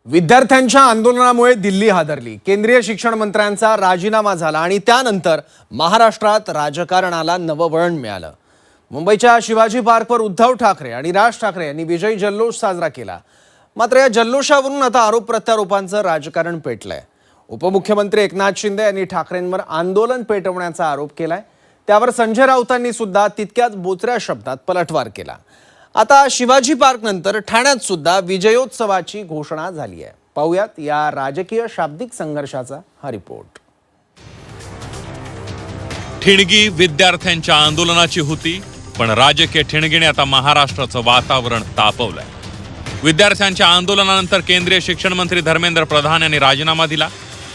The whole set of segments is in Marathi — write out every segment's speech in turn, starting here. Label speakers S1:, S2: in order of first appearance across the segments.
S1: विद्यार्थ्यांच्या आंदोलनामुळे दिल्ली हादरली। केंद्रीय शिक्षण मंत्र्यांचा राजीनामा झाला आणि त्यानंतर महाराष्ट्रात राजकारणाला नववळण मिळालं। मुंबईच्या शिवाजी पार्कवर उद्धव ठाकरे आणि राज ठाकरे यांनी विजयी जल्लोष साजरा केला। मात्र या जल्लोषावरून आता आरोप प्रत्यारोपांचं राजकारण पेटलंय। उपमुख्यमंत्री एकनाथ शिंदे यांनी ठाकरेंवर आंदोलन पेटवण्याचा आरोप केलाय। त्यावर संजय राऊतांनी सुद्धा तितक्याच बोचऱ्या शब्दात पलटवार केला। आता शिवाजी पार्क नंतर ठाण्यात सुद्धा विजयोत्सवाची घोषणा झाली आहे। पाहूयात या राजकीय शाब्दिक संघर्षाचा हा रिपोर्ट।
S2: ठिणगी विद्यार्थ्यांच्या आंदोलनाची होती, पण राजकीय ठिणगीने आता महाराष्ट्राचं वातावरण तापवलंय। विद्यार्थ्यांच्या आंदोलनानंतर केंद्रीय शिक्षण मंत्री धर्मेंद्र प्रधान यांनी राजीनामा दिला।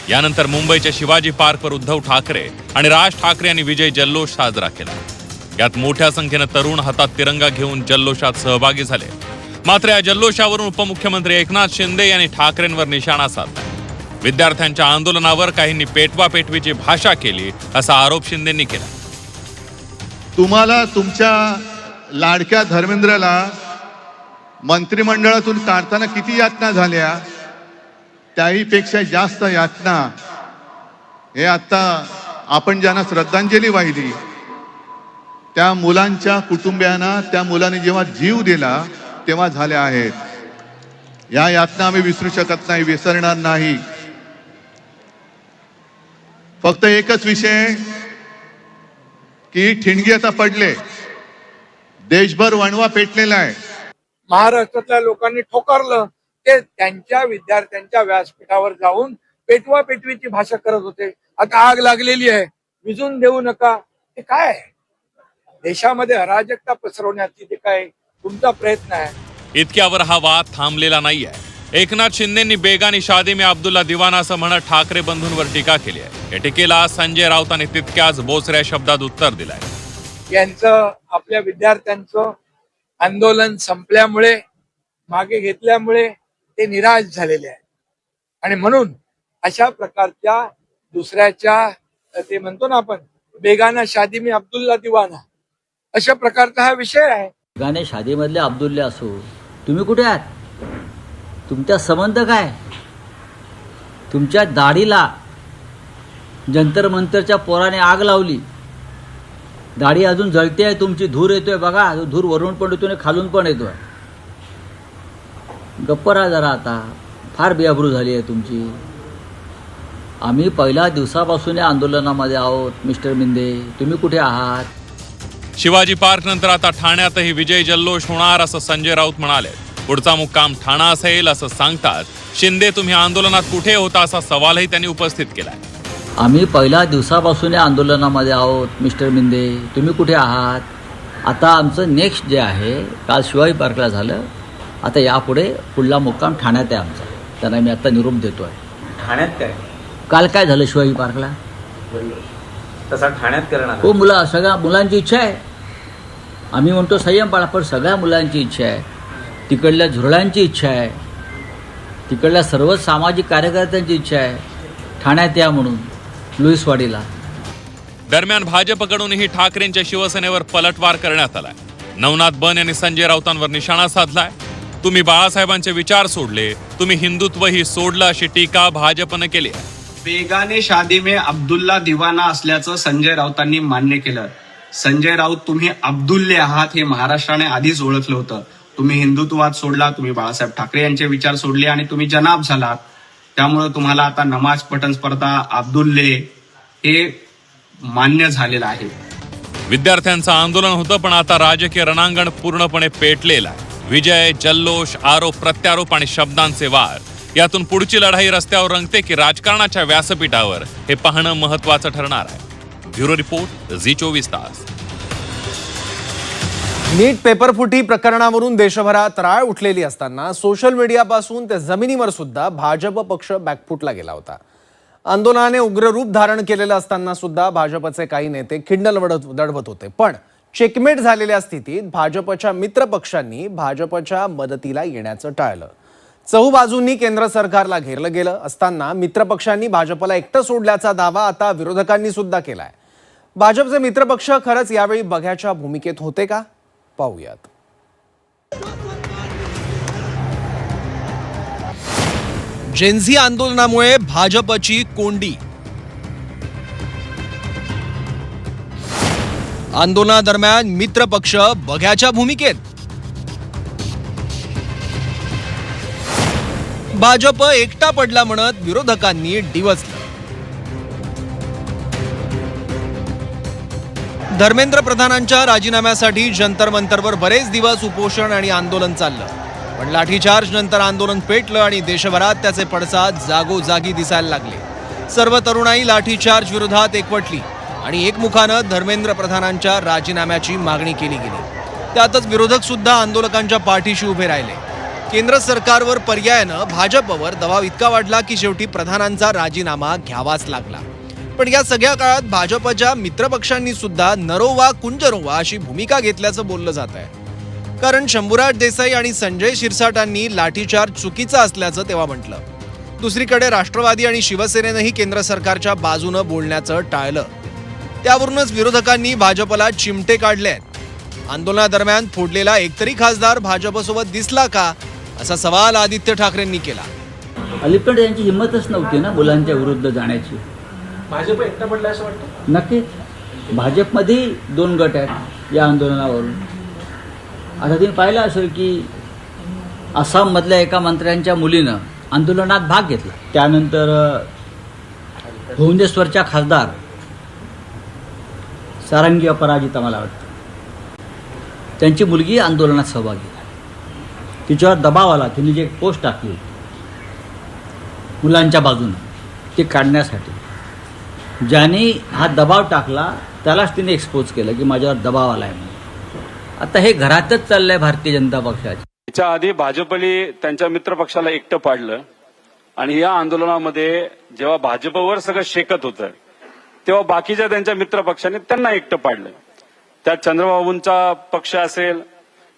S2: यानंतर मुंबईच्या शिवाजी पार्कवर उद्धव ठाकरे आणि राज ठाकरे यांनी विजय जल्लोष साजरा केला। यात मोठ्या संख्येने तरुण हातात तिरंगा घेऊन जल्लोषात सहभागी झाले। मात्र या जल्लोषावरून उपमुख्यमंत्री एकनाथ शिंदे यांनी ठाकरेंवर निशाणा साधला। विद्यार्थ्यांच्या आंदोलनावर काहींनी पेटवापेटवीची भाषा केली असा आरोप शिंदेंनी केला।
S3: तुम्हाला तुमच्या लाडक्या धर्मेंद्रला मंत्रिमंडळातून काढताना किती यातना झाल्या, त्याहीपेक्षा जास्त यातना हे आता आपण ज्यांना श्रद्धांजली वाहिली त्या मुलांच्या कुटुंबियांना, त्या मुलांनी जेव्हा जीव दिला तेव्हा झाल्या आहेत। या यातना आम्ही विसरू शकत नाही, विसरणार नाही। फक्त एकच विषय की ठिणगी आता पडले, देशभर वणवा पेटलेला आहे।
S4: महाराष्ट्रातल्या लोकांनी ठोकरलं ते त्यांच्या विद्यार्थ्यांच्या व्यासपीठावर जाऊन पेटवा पेटवीची भाषा करत होते। आता आग लागलेली आहे, विझून देऊ नका, हे काय आहे? देशामध्ये अराजकता पसरवण्याची जे काय तुमचा प्रयत्न आहे।
S2: इतक्यावर हा वाद थांबलेला नाहीये। एकनाथ शिंदेंनी बेगानी शादी में अब्दुल्ला दिवाना असं म्हणत ठाकरे बंधूंवर टीका केली आहे। या टीकेला संजय राऊतांनी तितक्याच बोचऱ्या शब्दात उत्तर दिलंय।
S4: यांचं आपल्या विद्यार्थ्यांचं आंदोलन संपल्यामुळे, मागे घेतल्यामुळे ते निराश झालेले आहे आणि म्हणून अशा प्रकारच्या दुसऱ्याच्या ते म्हणतो ना आपण बेगाना शादी में अब्दुल्ला दिवाना अशा प्रकारचा हा विषय आहे।
S5: गाणे शादीमधले अब्दुल्ले असो, तुम्ही कुठे आहात? तुमचा संबंध काय? तुमच्या दाढीला जंतर मंतरच्या पोराने आग लावली, दाढी अजून जळते आहे तुमची, धूर येतोय बघा, धूर वरून पण येतोय आणि खालून पण येतोय। गप्प राहा जरा, आता फार बेअब्रू झाली आहे तुमची। आम्ही पहिल्या दिवसापासून या आंदोलनामध्ये आहोत। मिस्टर मिंदे, तुम्ही कुठे आहात?
S2: शिवाजी पार्क नंतर आता ठाण्यातही विजय जल्लोष होणार असं संजय राऊत म्हणाले। पुढचा मुक्काम ठाणा असेल असं सांगतात शिंदे, तुम्ही आंदोलनात कुठे होता असा सवालही त्यांनी उपस्थित केलाय।
S5: आम्ही पहिल्या दिवसापासून या आंदोलनामध्ये आहोत। मिस्टर मिंदे, तुम्ही कुठे आहात? आता आमचं नेक्स्ट जे आहे, काल शिवाजी पार्कला झालं, आता यापुढे पुढला मुक्काम ठाण्यात आहे आमचा। त्यांना मी आता निरोप देतोय।
S6: ठाण्यात काय
S5: काल काय झालं शिवाजी पार्कला?
S6: तसा ठाण्यात करणार
S5: हो, सगळ्या मुलांची इच्छा आहे। आम्ही म्हणतो संयम पाळा, पण सगळ्या मुलांची इच्छा आहे, तिकडल्या झुरळांची इच्छा आहे, तिकडल्या सर्व सामाजिक कार्यकर्त्यांची इच्छा आहे ठाण्यात या म्हणून, लुईसवाडीला।
S2: दरम्यान भाजपकडूनही ठाकरेंच्या शिवसेनेवर पलटवार करण्यात आलाय। नवनाथ बन यांनी संजय राऊतांवर निशाणा साधलाय। तुम्ही बाळासाहेबांचे विचार सोडले, तुम्ही हिंदुत्वही सोडलं अशी टीका भाजपनं केली आहे।
S7: बेगाने शादी में अब्दुल्ला दिवाना असल्याचं संजय राऊतांनी मान्य केलं। संजय राऊत, तुम्ही अब्दुल्ले आहात हे महाराष्ट्राने आधीच ओळखलं होतं। तुम्ही हिंदुत्ववाद सोडला, तुम्ही बाळासाहेब ठाकरे यांचे विचार सोडले आणि तुम्ही जनाब झालात। त्यामुळे तुम्हाला आता नमाज पठण स्पर्धा, अब्दुल्ले हे मान्य झालेलं आहे।
S2: विद्यार्थ्यांचं आंदोलन होतं, पण आता राजकीय रणांगण पूर्णपणे पेटलेलं आहे। विजय, जल्लोष, आरोप प्रत्यारोप आणि शब्दांचे वार, यातून पुढची लढाई रस्त्यावर रंगते की राजकारणाच्या व्यासपीठावर, हे पाहणं महत्त्वाचं ठरणार आहे। ब्युरो रिपोर्ट, झी24 तास।
S1: नीट पेपरफुटी प्रकरणावरून देशभरात राळ उठलेली असताना सोशल मीडियापासून ते जमिनीवर सुद्धा भाजप पक्ष बॅकफुटला गेला होता। आंदोलनाने उग्र रूप धारण केलेलं असताना सुद्धा भाजपचे काही नेते खिंडल दडवत होते, पण चेकमेट झालेल्या स्थितीत भाजपच्या मित्र पक्षांनी भाजपच्या मदतीला येण्याचं टाळलं। चहूबाजूंनी केंद्र सरकारला घेरलं गेलं असताना मित्रपक्षांनी भाजपला एकटं सोडल्याचा दावा आता विरोधकांनी सुद्धा केलाय। भाजपचे मित्रपक्ष खरंच यावेळी बघ्याच्या भूमिकेत होते का? पाहूयात। जेन्झी आंदोलनामुळे भाजपची कोंडी. आंदोलनादरम्यान मित्र पक्ष बघ्याच्या भूमिकेत. भाजप एकटा पडला म्हणत विरोधकांनी डिवचलं. धर्मेंद्र प्रधानांच्या राजीनाम्यासाठी जंतर मंतरवर बरेच दिवस उपोषण आणि आंदोलन चाललं, पण लाठीचार्ज नंतर आंदोलन पेटलं आणि देशभरात त्याचे पडसाद जागोजागी दिसायला लागले. सर्व तरुणाई लाठीचार्ज विरोधात एकवटली आणि एकमुखानं धर्मेंद्र प्रधानांच्या राजीनाम्याची मागणी केली गेली. त्यातच विरोधक सुद्धा आंदोलकांच्या पाठीशी उभे राहिले. केंद्र सरकारवर पर्यायानं भाजपवर दबाव इतका वाढला की शेवटी प्रधानांचा राजीनामा घ्यावाच लागला. पण या सगळ्या काळात भाजपच्या मित्रपक्षांनी सुद्धा नरो वा कुंजरो वा अशी भूमिका घेतल्याचं बोललं जात आहे. कारण शंभूराज देसाई आणि संजय शिरसाटांनी लाठीचार्ज चुकीचा असल्याचं तेव्हा म्हटलं. दुसरीकडे राष्ट्रवादी आणि शिवसेनेनंही केंद्र सरकारच्या बाजूनं बोलण्याचं टाळलं. त्यावरूनच विरोधकांनी भाजपला चिमटे काढले आहेत. आंदोलनादरम्यान फोडलेला एकतरी खासदार भाजपसोबत दिसला का, असा सवाल आदित्य ठाकरेंनी केला.
S5: अलीकडे यांची हिंमतच नव्हती ना मुलांच्या विरुद्ध जाण्याची.
S6: भाजप एकटा पडला असं वाटतं?
S5: नक्कीच. भाजपमध्ये 2 गट आहेत या आंदोलनावरून. आता तुम्ही पाहिलं असेल की आसाममधल्या एका मंत्र्यांच्या मुलीनं आंदोलनात भाग घेतला. त्यानंतर भुवनेश्वरच्या खासदार सारंगी अपराजिता मला वाटतं, त्यांची मुलगी आंदोलनात सहभागी झाली. तिच्यावर दबाव आला. तिने जे एक पोस्ट टाकली मुलांच्या बाजूनं ते काढण्यासाठी, ज्याने हा दबाव टाकला त्यालाच तिने एक्सपोज केलं की माझ्यावर दबाव आलाय म्हणून. आता हे घरातच चाललंय भारतीय जनता पक्षाचे.
S8: याच्या आधी भाजपने त्यांच्या मित्रपक्षाला एकटं पाडलं आणि या आंदोलनामध्ये जेव्हा भाजपवर सगळं शेकत होतं तेव्हा बाकीच्या त्यांच्या मित्रपक्षाने त्यांना एकटं पाडलं. त्यात चंद्रबाबूंचा पक्ष असेल,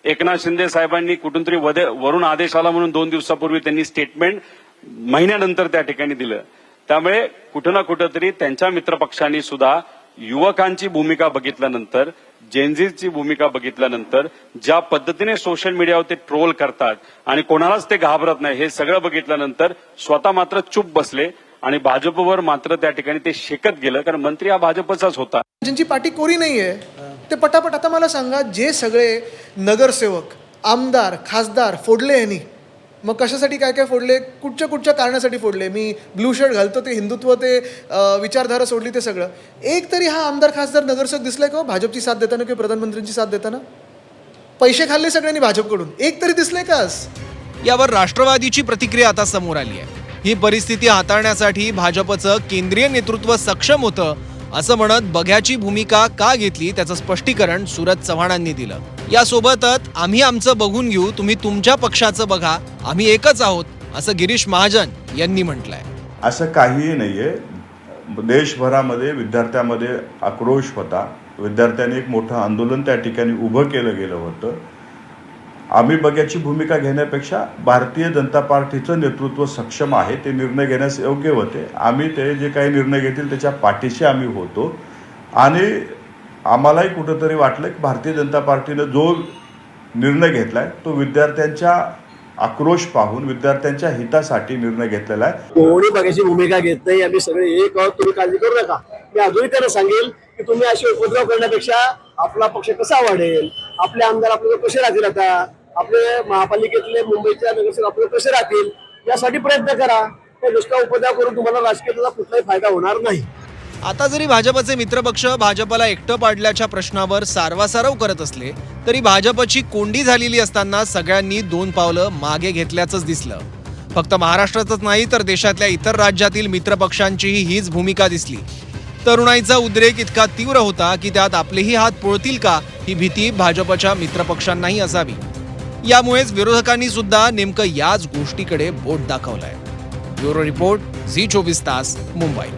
S8: एकनाथ शिंदे साहेबांनी कुठून तरी वरून आदेश आला म्हणून 2 दिवसापूर्वी त्यांनी स्टेटमेंट महिन्यानंतर त्या ठिकाणी दिलं. त्यामुळे कुठं ना कुठं तरी त्यांच्या मित्रपक्षांनी सुद्धा युवकांची भूमिका बघितल्यानंतर, जेनझीची भूमिका बघितल्यानंतर, ज्या पद्धतीने सोशल मीडियावर ते ट्रोल करतात आणि कोणालाच ते घाबरत नाही हे सगळं बघितल्यानंतर स्वतः मात्र चूप बसले आणि भाजपवर मात्र त्या ठिकाणी ते शेकत गेलं. कारण मंत्री हा भाजपचाच होता.
S9: ज्यांची पाठी कोरी नाहीये ते पटापट, आता मला सांगा, जे सगळे नगरसेवक, आमदार, खासदार फोडले यांनी, मग कशासाठी काय काय फोडले, कुठच्या कारणासाठी फोडले? मी ब्लू शर्ट घालतो ते हिंदुत्व, ते विचारधारा सोडली, ते सगळं. एक तरी हा आमदार, खासदार, नगरसेवक दिसलाय का भाजपची साथ देताना किंवा प्रधानमंत्र्यांची साथ देताना? पैसे खाल्ले सगळ्यांनी भाजपकडून, एक तरी दिसले कास?
S1: यावर राष्ट्रवादीची प्रतिक्रिया आता समोर आली आहे. ही परिस्थिती हाताळण्यासाठी भाजपचं केंद्रीय नेतृत्व सक्षम होतं असं म्हणत बघ्याची भूमिका का घेतली त्याचं स्पष्टीकरण सूरज चव्हाणांनी दिलं. यासोबतच आम्ही आमचं बघून घेऊ, तुम्ही तुमच्या पक्षाचं बघा, आम्ही एकच आहोत, असं गिरीश महाजन यांनी म्हटलंय.
S10: असं काहीही नाहीये. देशभरामध्ये विद्यार्थ्यांमध्ये आक्रोश होता. विद्यार्थ्यांनी एक मोठं आंदोलन त्या ठिकाणी उभं केलं गेलं होतं. आम्ही बघ्याची भूमिका घेण्यापेक्षा भारतीय जनता पार्टीचं नेतृत्व सक्षम आहे, ते निर्णय घेण्यास योग्य होते. आम्ही ते जे काही निर्णय घेतील त्याच्या पाठीशी आम्ही होतो आणि आम्हालाही कुठंतरी वाटलं की भारतीय जनता पार्टीनं जो निर्णय घेतलाय तो विद्यार्थ्यांच्या आक्रोश पाहून विद्यार्थ्यांच्या हितासाठी निर्णय घेतलेला आहे.
S11: कोणी बघ्याची भूमिका घेत नाही. आम्ही सगळे एक आहोत, तुम्ही काळजी करू नका. मी अजूनही त्यांना सांगेल की तुम्ही असे उपद्रव करण्यापेक्षा आपला पक्ष कसा वाढेल, आपले आमदार आपल्याला कसे राहतील, आता आपले महापालिकेतले मुंबईच्या नगरसेवक आपल्याला कसे राहतील, यासाठी प्रयत्न करा. हे नुसता उपद्रव करून तुम्हाला राजकीय त्याचा कुठलाही फायदा होणार नाही.
S1: आता जरी भाजपचे मित्रपक्ष भाजपला एकटं पाडल्याच्या प्रश्नावर सारवासारव करत असले तरी भाजपची कोंडी झालेली असताना सगळ्यांनी 2 पावलं मागे घेतल्याचंच दिसलं. फक्त महाराष्ट्रातच नाही तर देशातल्या इतर राज्यातील मित्रपक्षांचीही हीच भूमिका दिसली. तरुणाईचा उद्रेक इतका तीव्र होता की त्यात आपलेही हात पोळतील का ही भीती भाजपच्या मित्रपक्षांनाही असावी. यामुळेच विरोधकांनी सुद्धा नेमकं याच गोष्टीकडे बोट दाखवलंय. ब्युरो रिपोर्ट, झी 24 तास, मुंबई.